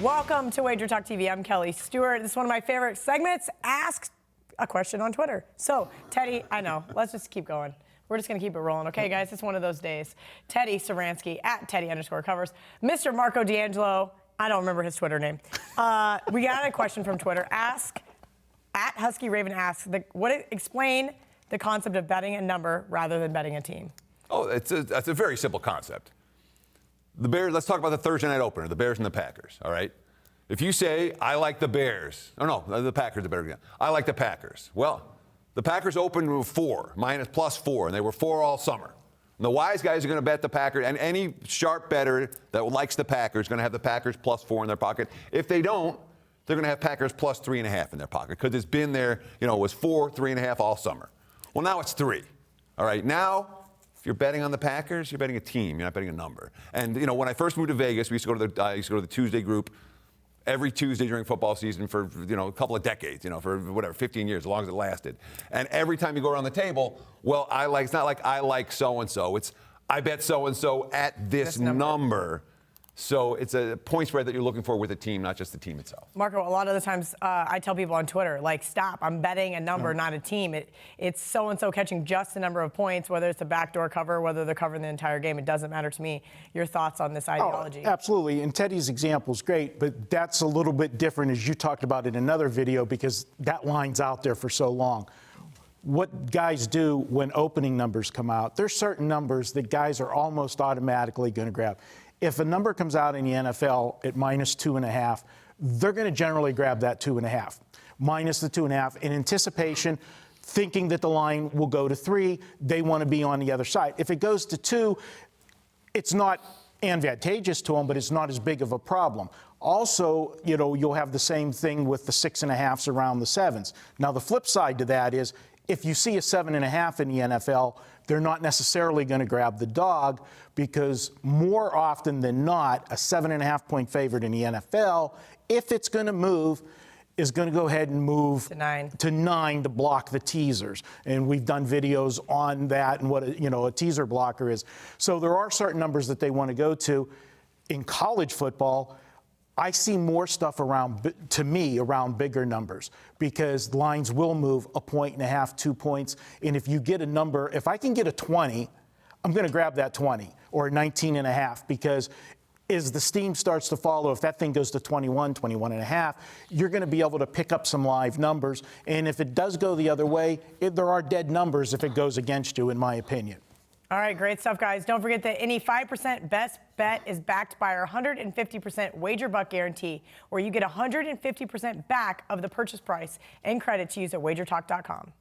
Welcome to WagerTalk TV. I'm Kelly Stewart. This is one of my favorite segments. Ask a question on Twitter. So, Teddy, I know. Let's just keep going. We're just going to keep it rolling. Okay, guys? It's one of those days. Teddy Saransky, at Teddy_covers. Mr. Marco D'Angelo. I don't remember his Twitter name. We got a question from Twitter. Ask, at Husky Raven asks, explain the concept of betting a number rather than betting a team. Oh, that's a very simple concept. The Bears, let's talk about the Thursday night opener, the Bears and the Packers, all right? If you say, I like the Bears, the Packers are better again. I like the Packers. Well, the Packers opened with +4, and they were 4 all summer. And the wise guys are going to bet the Packers, and any sharp bettor that likes the Packers is going to have the Packers +4 in their pocket. If they don't, they're going to have Packers +3.5 in their pocket because it's been there, it was 4, 3.5 all summer. Well, now it's 3. All right, now, if you're betting on the Packers, you're betting a team. You're not betting a number. And, when I first moved to Vegas, I used to go to the Tuesday group every Tuesday during football season for, a couple of decades, for whatever, 15 years, as long as it lasted. And every time you go around the table, well, it's not like I like so-and-so. It's I bet so-and-so at this number. So it's a point spread that you're looking for with a team, not just the team itself. Marco, a lot of the times I tell people on Twitter, stop, I'm betting a number, not a team. It's so-and-so catching just the number of points, whether it's a backdoor cover, whether they're covering the entire game. It doesn't matter to me. Your thoughts on this ideology? Oh, absolutely. And Teddy's example is great, but that's a little bit different, as you talked about in another video, because that line's out there for so long. What guys do when opening numbers come out, there's certain numbers that guys are almost automatically going to grab. If a number comes out in the NFL at -2.5, they're going to generally grab that 2.5, minus the 2.5 in anticipation, thinking that the line will go to 3. They want to be on the other side. If it goes to 2, it's not advantageous to them, but it's not as big of a problem. Also, you'll have the same thing with the 6.5s around the 7s. Now, the flip side to that is if you see a 7.5 in the NFL, they're not necessarily going to grab the dog because more often than not, a 7.5-point favorite in the NFL, if it's going to move, is going to go ahead and move to 9 to block the teasers. And we've done videos on that and what a teaser blocker is. So there are certain numbers that they want to go to. In college football, I see more stuff around bigger numbers because lines will move 1.5, 2 points. And if you get a number, if I can get a 20, I'm going to grab that 20 or 19.5 because as the steam starts to follow, if that thing goes to 21, 21.5, you're going to be able to pick up some live numbers. And if it does go the other way, there are dead numbers if it goes against you, in my opinion. All right, great stuff, guys. Don't forget that any 5% best bet is backed by our 150% wager buck guarantee, where you get 150% back of the purchase price and credit to use at WagerTalk.com.